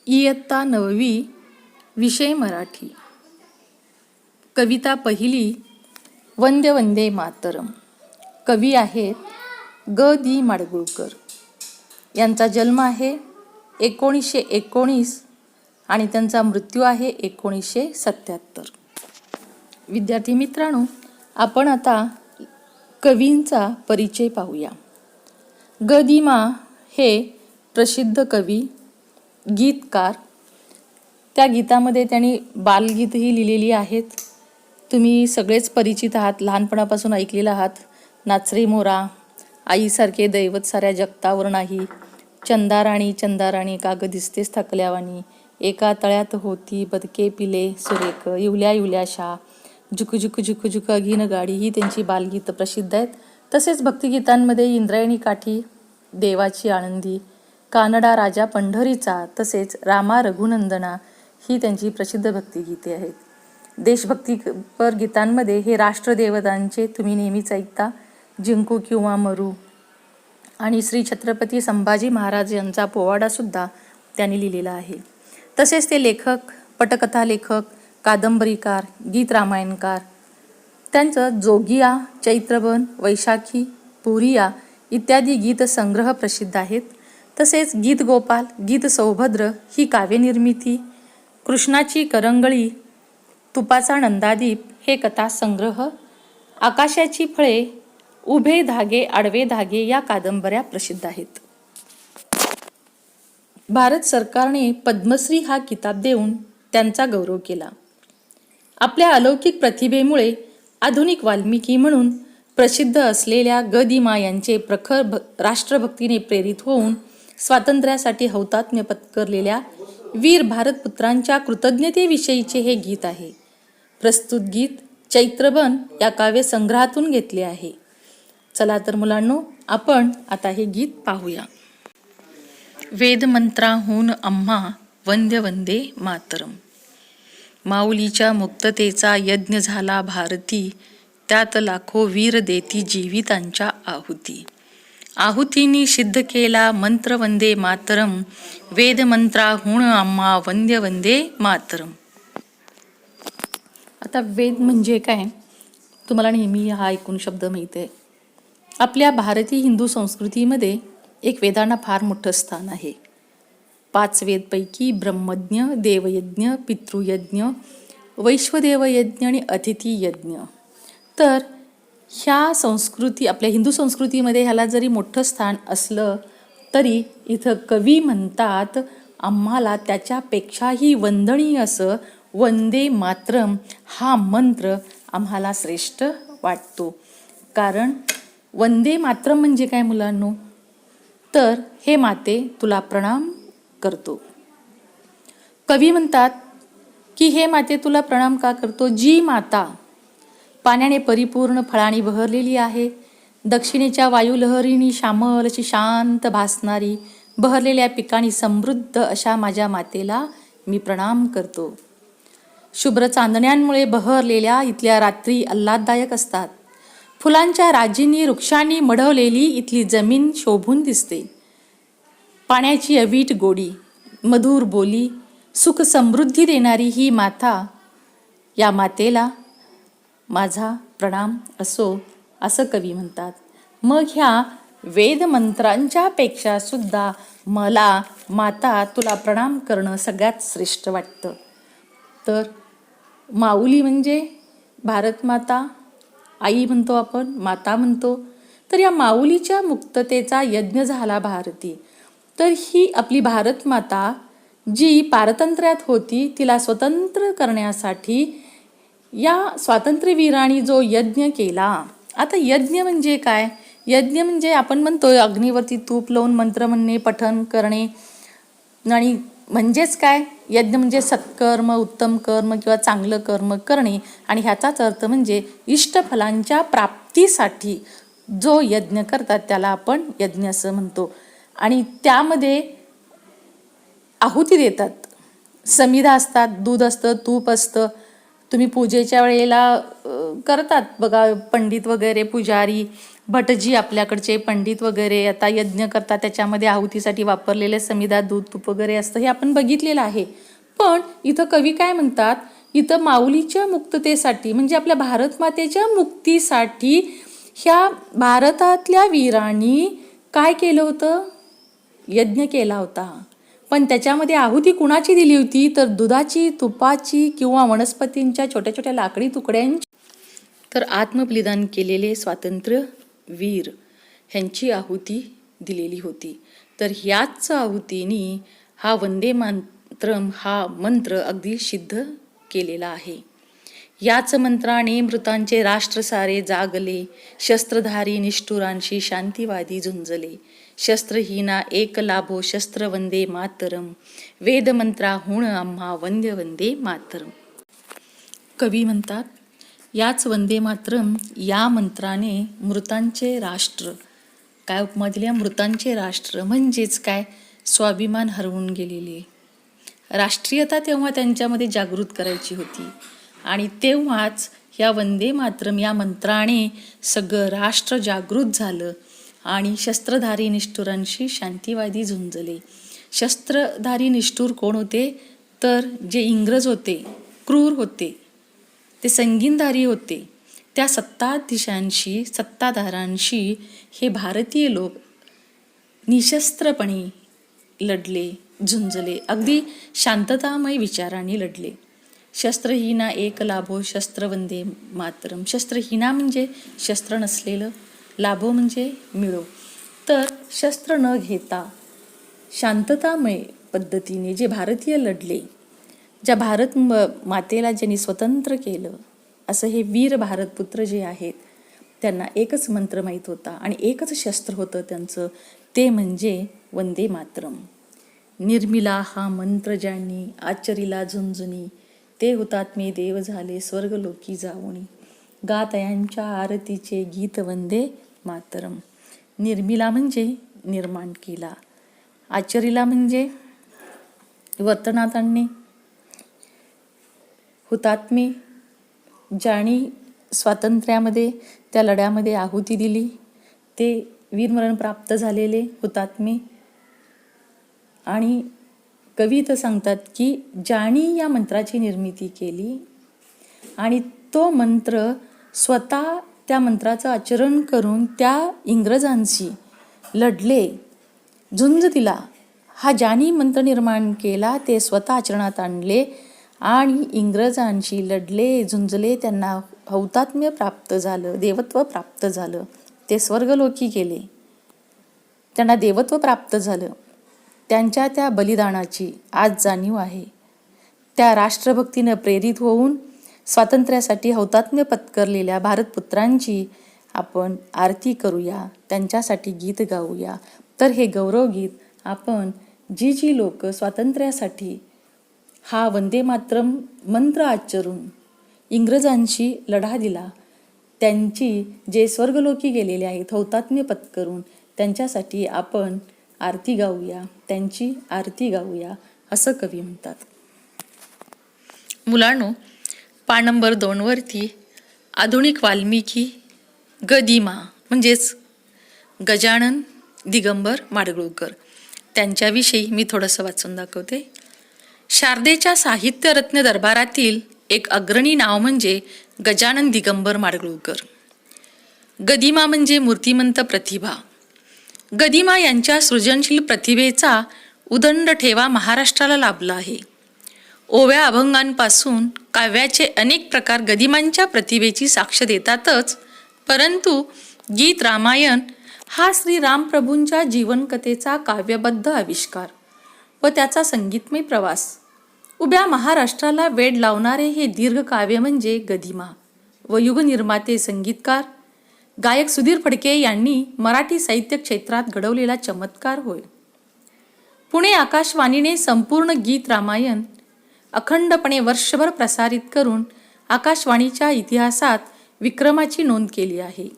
इयत्ता 9वी, विषय मराठी. कविता पहिली, वंदे वंदे मातरम. कवी आहेत ग. दी. माडगूळकर. यांचा जन्म आहे 1919 आणि त्यांचा मृत्यू आहे 1977. विद्यार्थी मित्रांनो, आपण आता कवींचा परिचय पाहूया. ग. दी. मा हे प्रसिद्ध कवी, गीतकार. त्या गीतामध्ये त्यांनी बालगीतही लिहिलेली आहेत. तुम्ही सगळेच परिचित आहात, लहानपणापासून ऐकलेला आहात. नाचरे मोरा, आईसारखे दैवत साऱ्या जगतावर नाही, चंदाराणी चंदाराणी काग दिसतेस थकल्यावानी, एका तळ्यात होती बदके पिले सुरेख, इवल्या इवल्या शा, झुक झुक झुक झुक अघीन गाडी, ही त्यांची बालगीतं प्रसिद्ध आहेत. तसेच भक्तिगीतांमध्ये इंद्रायणी काठी, देवाची आनंदी, कानडा राजा पंढरीचा, तसेच रामा रघुनंदना ही त्यांची प्रसिद्ध भक्तिगीते आहेत. देशभक्तीपर गीतांमध्ये हे राष्ट्रदेवतांचे तुम्ही नेहमीच ऐकता, जिंकू किंवा मरू, आणि श्री छत्रपती संभाजी महाराज यांचा पोवाडासुद्धा त्यांनी लिहिलेला आहे. तसेच ते लेखक, पटकथा लेखक, कादंबरीकार, गीत रामायणकार. त्यांचं जोगिया, चैत्रबन, वैशाखी, पुरिया इत्यादी गीतसंग्रह प्रसिद्ध आहेत. तसेच गीत गोपाल, गीत सौभद्र ही काव्यनिर्मिती, कृष्णाची करंगळी, तुपाचा नंदादीप हे कथासंग्रह, आकाशाची फळे, उभे धागे आडवे धागे या कादंबऱ्या प्रसिद्ध आहेत. भारत सरकारने पद्मश्री हा किताब देऊन त्यांचा गौरव केला. आपल्या अलौकिक प्रतिभेमुळे आधुनिक वाल्मिकी म्हणून प्रसिद्ध असलेल्या ग. दी. मा यांचे प्रखर राष्ट्रभक्तीने प्रेरित होऊन स्वातंत्र्यासाठी हौतात्म्य पत्करलेल्या वीर भारतपुत्रांच्या कृतज्ञतेविषयीचे हे गीत आहे. प्रस्तुत गीत चैत्रबन या काव्यसंग्रहातून घेतले आहे. चला तर मुलांनो, आपण आता हे गीत पाहूया. वेदमंत्राहून आम्हा वंदे वंदे मातरम. माऊलीच्या मुक्ततेचा यज्ञ झाला भारती, त्यात लाखो वीर देती जीवितांच्या आहुती. आहुतींनी सिद्ध केला मंत्र वंदे मातरम, वेदमंत्राहून आम्हा वंदे वंदे मातरम. आता वेद म्हणजे काय, तुम्हाला नेहमी हा ऐकून शब्द माहीत आहे. आपल्या भारतीय हिंदू संस्कृतीमध्ये एक वेदांना फार मोठं स्थान आहे. 5 वेदपैकी ब्रह्मज्ञ, देवयज्ञ, पितृयज्ञ, वैश्वदेवयज्ञ आणि अतिथी यज्ञ. तर ह्या संस्कृती, आपल्या हिंदू संस्कृतीमध्ये ह्याला जरी मोठं स्थान असलं तरी इथं कवी म्हणतात आम्हाला त्याच्यापेक्षाही वंदनीय असं वंदे मातरम हा मंत्र आम्हाला श्रेष्ठ वाटतो. कारण वंदे मातरम म्हणजे काय मुलांनो, तर हे माते तुला प्रणाम करतो. कवी म्हणतात की हे माते तुला प्रणाम का करतो, जी माता पाण्याने परिपूर्ण फळांनी बहरलेली आहे, दक्षिणेच्या वायुलहरींनी श्यामल अशी शांत भासणारी, बहरलेल्या पिकांनी समृद्ध अशा माझ्या मातेला मी प्रणाम करतो. शुभ्र चांदण्यांमुळे बहरलेल्या इथल्या रात्री आल्हाददायक असतात. फुलांच्या राजींनी, वृक्षांनी मढवलेली इथली जमीन शोभून दिसते. पाण्याची अवीट गोडी, मधुर बोली, सुख समृद्धी देणारी ही माता, या मातेला माझा प्रणाम असो, असं कवी म्हणतात. मग ह्या वेदमंत्रांच्या पेक्षा सुद्धा मला माता तुला प्रणाम करणं सगळ्यात श्रेष्ठ वाटतं. तर माऊली म्हणजे भारत माता, आई म्हणतो आपण, माता म्हणतो. तर या माऊलीच्या मुक्ततेचा यज्ञ झाला भारती. तर ही आपली भारत माता जी पारतंत्र्यात होती, तिला स्वतंत्र करण्यासाठी या स्वातंत्र्यवीरांनी जो यज्ञ केला. आता यज्ञ म्हणजे काय, यज्ञ म्हणजे आपण म्हणतोय अग्नीवरती तूप लावून मंत्र म्हणणे, पठण करणे, आणि म्हणजेच काय, यज्ञ म्हणजे सत्कर्म, उत्तम कर्म किंवा चांगलं कर्म करणे. आणि ह्याचाच अर्थ म्हणजे इष्टफलांच्या प्राप्तीसाठी जो यज्ञ करतात त्याला आपण यज्ञ असं म्हणतो. आणि त्यामध्ये आहुती देतात, समिधा असतात, दूध असतं, तूप असतं. तुम्ही पूजेच्या वेळेला करतात बघा, पंडित वगैरे पुजारी भटजी आपल्याकडचे पंडित वगैरे आता यज्ञ करतात, त्याच्यामध्ये आहुतीसाठी वापरलेले समिधा, दूध, तूप वगैरे असतं, हे आपण बघितलेलं आहे. पण इथं कवी काय म्हणतात, इथं माऊलीच्या मुक्ततेसाठी म्हणजे आपल्या भारत मातेच्या मुक्तीसाठी ह्या भारतातल्या वीरांनी काय केलं होतं, यज्ञ केला होता. पण त्याच्यामध्ये आहुती कुणाची दिली होती, तर दुधाची, तुपाची किंवा वनस्पतींच्या छोट्या छोट्या लाकडी तुकड्यांची. तर आत्मबलिदान केलेले स्वातंत्र्य वीर ह्यांची आहुती दिलेली होती. तर ह्याच आहुतीने हा वंदे मातरम हा मंत्र अगदी सिद्ध केलेला आहे. याच मंत्राने मृतांचे राष्ट्र सारे जागले, शस्त्रधारी निष्ठुरांशी शांतीवादी झुंजले. शस्त्रहीना एक लाभो शस्त्र वंदे मातरम, वेदमंत्राहून आम्हा वंद्य वंदे मातरम. कवी म्हणतात, याच वंदे मातरम या मंत्राने मृतांचे राष्ट्र, काय उपमा दिल्या, मृतांचे राष्ट्र म्हणजेच काय, स्वाभिमान हरवून गेलेले. राष्ट्रीयता तेव्हा त्यांच्यामध्ये जागृत करायची होती आणि तेव्हाच या वंदे मातरम या मंत्राने सगळं राष्ट्र जागृत झालं आणि शस्त्रधारी निष्ठुरांशी शांतीवादी झुंजले. शस्त्रधारी निष्ठुर कोण होते, तर जे इंग्रज होते, क्रूर होते, ते संगीनधारी होते, त्या सत्ताधीशांशी, सत्ताधारांशी हे भारतीय लोक निशस्त्रपणे लढले, झुंजले, अगदी शांततामय विचारांनी लढले. शस्त्रहीना एक लाभो शस्त्र वंदे मातरम. शस्त्रहीना म्हणजे शस्त्र नसलेलं, लाभो म्हणजे मिळो. तर शस्त्र न घेता शांततामय पद्धतीने जे भारतीय लढले, ज्या भारत मातेला ज्यांनी स्वतंत्र केलं, असं हे वीर भारतपुत्र जे आहेत त्यांना एकच मंत्र माहीत होता आणि एकच शस्त्र होतं त्यांचं, ते म्हणजे वंदे मातरम. निर्मिला हा मंत्र ज्यांनी आचरिला झुंजुनी, ते हुतात्मे देव झाले स्वर्गलोकी जाऊनी. गातयांच्या आरतीचे गीत वंदे मातरम. निर्मिला म्हणजे निर्माण केला, आचरिला म्हणजे वर्तनात आणणे, हुतात्मे ज्यांनी स्वातंत्र्यामध्ये त्या लढ्यामध्ये आहुती दिली, ते वीरमरण प्राप्त झालेले हुतात्मे. आणि कवी तर सांगतात की ज्यांनी या मंत्राची निर्मिती केली आणि तो मंत्र स्वतः त्या मंत्राचं आचरण करून त्या इंग्रजांशी लढले, झुंज दिला, हा ज्यांनी मंत्र निर्माण केला ते स्वतः आचरणात आणले आणि इंग्रजांशी लढले, झुंजले, त्यांना हौतात्म्य प्राप्त झालं, देवत्व प्राप्त झालं, ते स्वर्गलोकी गेले, त्यांना देवत्व प्राप्त झालं. त्यांच्या त्या बलिदानाची आज जाणीव आहे. त्या राष्ट्रभक्तीनं प्रेरित होऊन स्वातंत्र्यासाठी हौतात्म्य पत्करलेल्या भारतपुत्रांची आपण आरती करूया, त्यांच्यासाठी गीत गाऊया. तर हे गौरवगीत आपण जी जी लोक स्वातंत्र्यासाठी हा वंदे मातरम मंत्र आचरून इंग्रजांशी लढा दिला, त्यांची जे स्वर्गलोकी गेलेले आहेत हौतात्म्य पत्करून, त्यांच्यासाठी आपण आरती गाऊया, त्यांची आरती गाऊया, असं कवी म्हणतात. मुलांनो, पान नंबर 2 वरती आधुनिक वाल्मिकी गदिमा म्हणजेच गजानन दिगंबर माडगूळकर त्यांच्याविषयी मी थोडंसं वाचून दाखवते. शारदेच्या साहित्य रत्न दरबारातील एक अग्रणी नाव म्हणजे गजानन दिगंबर माडगूळकर. गदिमा म्हणजे मूर्तिमंत प्रतिभा. गदिमा यांच्या सृजनशील प्रतिभेचा उदंड ठेवा महाराष्ट्राला लाभला आहे. ओव्या अभंगांपासून काव्याचे अनेक प्रकार गदिमांच्या प्रतिभेची साक्ष देतातच, परंतु गीत रामायण हा श्री रामप्रभूंच्या जीवनकथेचा काव्यबद्ध आविष्कार व त्याचा संगीतमय प्रवास. उभ्या महाराष्ट्राला वेड लावणारे हे दीर्घ काव्य म्हणजे गदिमा व युगनिर्माते, संगीतकार, गायक सुधीर फडके यांनी मराठी साहित्य क्षेत्रात घडवलेला चमत्कार होय. पुणे आकाशवाणीने संपूर्ण गीत रामायण अखंडपणे वर्षभर प्रसारित करून आकाशवाणीच्या इतिहासात विक्रमाची नोंद केली आहे.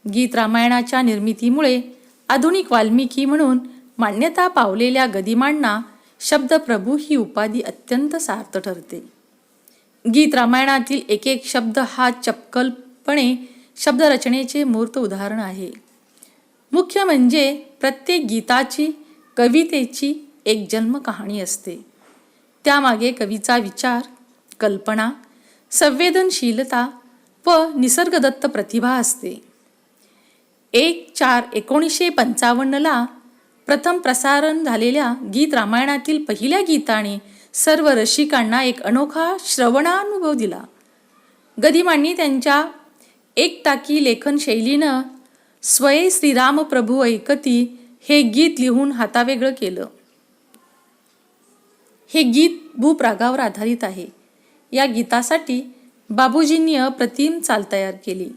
गीत रामायणाच्या निर्मितीमुळे आधुनिक वाल्मिकी म्हणून मान्यता पावलेल्या गदिमांना शब्दप्रभू ही उपाधी अत्यंत सार्थ ठरते. गीत रामायणातील एक एक शब्द हा चपकलपणे शब्दरचनेचे मूर्त उदाहरण आहे. मुख्य म्हणजे प्रत्येक गीताची, कवितेची एक जन्म कहाणी असते. त्यामागे कवीचा विचार, कल्पना, संवेदनशीलता व निसर्गदत्त प्रतिभा असते. 1/4/1955 प्रथम प्रसारण झालेल्या गीत रामायणातील पहिल्या गीताने सर्व रसिकांना एक अनोखा श्रवणानुभव दिला. गदिमांनी त्यांच्या एकटाकी लेखन शैलीनं स्वये श्रीराम प्रभू ऐकती हे गीत लिहून हातावेगळं केलं. हे गीत भूपरागावर आधारित आहे. या गीतासाठी बाबूजींनी अप्रतिम चाल तयार केली.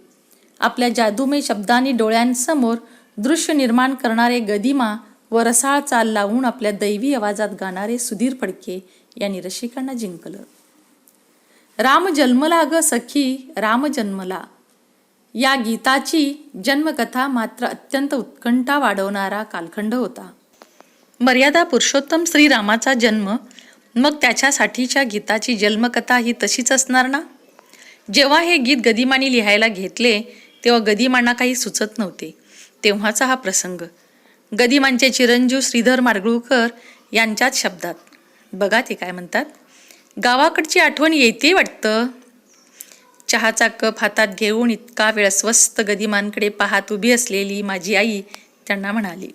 आपल्या जादूमय शब्दांनी डोळ्यांसमोर दृश्य निर्माण करणारे गदिमा व रसाळ चाल लावून आपल्या दैवी आवाजात गाणारे सुधीर फडके यांनी रसिकांना जिंकलं. राम जन्मला ग सखी राम जन्मला या गीताची जन्मकथा मात्र अत्यंत उत्कंठा वाढवणारा कालखंड होता. मर्यादा पुरुषोत्तम श्रीरामाचा जन्म, मग त्याच्यासाठीच्या गीताची जन्मकथा ही तशीच असणार ना? जेव्हा हे गीत गदिमांनी लिहायला घेतले तेव्हा गदिमांना काही सुचत नव्हते. तेव्हाचा हा प्रसंग गदिमांचे चिरंजीव श्रीधर माडगूळकर यांच्याच शब्दात. बघा ते काय म्हणतात. गावाकडची आठवण येते वाटतं. चहाचा कप हातात घेऊन इतका वेळ स्वस्त गदिमांकडे पाहत उभी असलेली माझी आई त्यांना म्हणाली.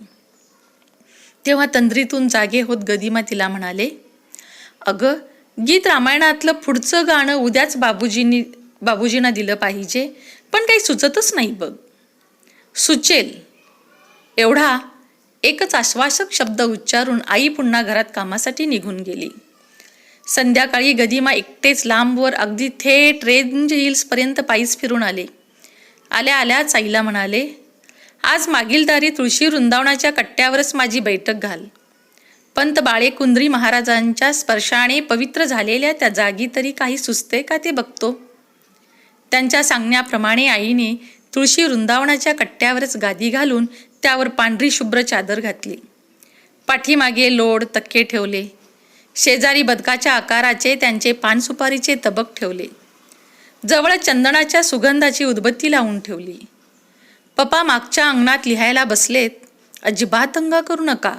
तेव्हा तंद्रीतून जागे होत गदिमा तिला म्हणाले, अगं गीत रामायणातलं पुढचं गाणं उद्याच बाबूजींना दिलं पाहिजे, पण काही सुचतच नाही बघ. सुचेल एवढा एकच आश्वासक शब्द उच्चारून आई पुन्हा घरात कामासाठी निघून गेली. संध्याकाळी गदिमा एकटेच लांबवर अगदी थेट रेंज हिल्सपर्यंत पायीच फिरून आले. आल्या आल्याच आईला म्हणाले, आज मागील दारी तुळशी वृंदावनाच्या कट्ट्यावरच माझी बैठक घाल. पंत बाळेकुंद्री महाराजांच्या स्पर्शाने पवित्र झालेल्या त्या जागी तरी काही सुचते का ते बघतो. त्यांच्या सांगण्याप्रमाणे आईने तुळशी वृंदावनाच्या कट्ट्यावरच गादी घालून त्यावर पांढरी शुभ्र चादर घातली. पाठीमागे लोड तक्के ठेवले. शेजारी बदकाच्या आकाराचे त्यांचे पानसुपारीचे तबक ठेवले. जवळ चंदनाच्या सुगंधाची उदबत्ती लावून ठेवली. पप्पा मागच्या अंगणात लिहायला बसलेत, अजिबात दंगा करू नका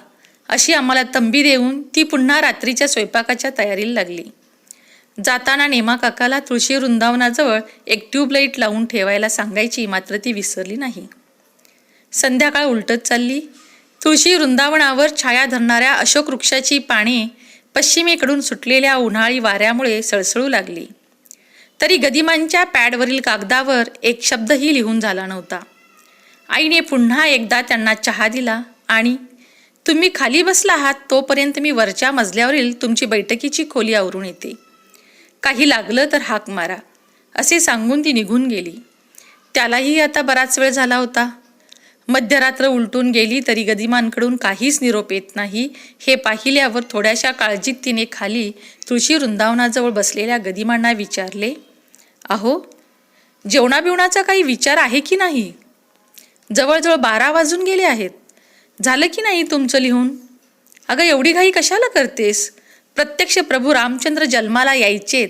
अशी आम्हाला तंबी देऊन ती पुन्हा रात्रीच्या स्वयंपाकाच्या तयारीला लागली. जाताना नेमा काकाला तुळशी वृंदावनाजवळ एक ट्यूबलाईट लावून ठेवायला सांगायची, मात्र ती विसरली नाही. संध्याकाळ उलटत चालली. तुळशी वृंदावनावर छाया धरणाऱ्या अशोक वृक्षाची पाने पश्चिमेकडून सुटलेल्या उन्हाळी वाऱ्यामुळे सळसळू लागली. तरी गदिमांच्या पॅडवरील कागदावर एक शब्दही लिहून झाला नव्हता. आईने पुन्हा एकदा त्यांना चहा दिला आणि तुम्ही खाली बसला आहात तोपर्यंत मी वरच्या मजल्यावरील तुमची बैठकीची खोली आवरून येते. काही लागलं तर हाक मारा असे सांगून ती निघून गेली. त्यालाही आता बराच वेळ झाला होता. मध्यरात्र उलटून गेली तरी गदिमांकडून काहीच निरोप येत नाही हे पाहिल्यावर थोड्याशा काळजीत तिने खाली तुळशी वृंदावनाजवळ बसलेल्या गदिमांना विचारले, अहो जेवणाबिवणाचा काही विचार आहे की नाही? जवळजवळ 12 वाजून गेले आहेत. झालं की नाही तुमचं लिहून? अगं एवढी घाई कशाला करतेस? प्रत्यक्ष प्रभू रामचंद्र जन्माला यायचेत.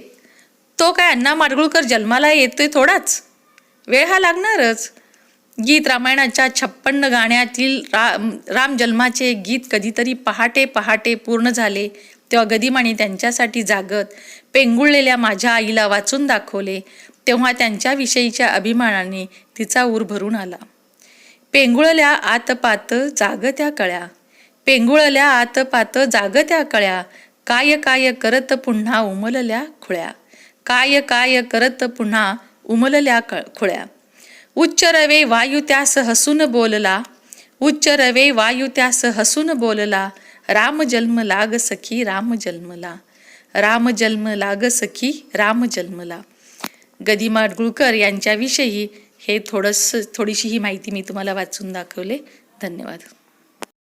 तो काय अण्णा माडगूळकर जन्माला येतोय थोडाच? वेळ हा लागणारच. गीत रामायणाच्या 56 गाण्यातील राम जन्माचे गीत कधीतरी पहाटे पहाटे पूर्ण झाले तेव्हा गदिमाने त्यांच्यासाठी जागत पेंगुळलेल्या माझ्या आईला वाचून दाखवले. तेव्हा त्यांच्याविषयीच्या अभिमानाने तिचा ऊर भरून आला. पेंगुळल्या आतपात जागत्या कळ्या, पेंगुळल्या आतपात जागत्या कळ्या, काय काय करत पुन्हा उमलल्या खुळ्या, काय काय करत पुन्हा उमलल्या खुळ्या. उच्च रवे वायू त्यास हसून बोलला, उच्च रवे वायू त्यास हसून बोलला, राम जन्म लाग सखी राम जन्मला, राम जन्म लाग सखी राम जन्मला. गदिमा माडगूळकर यांच्याविषयी थोडीशी ही माहिती मी तुम्हाला वाचून दाखवले. धन्यवाद.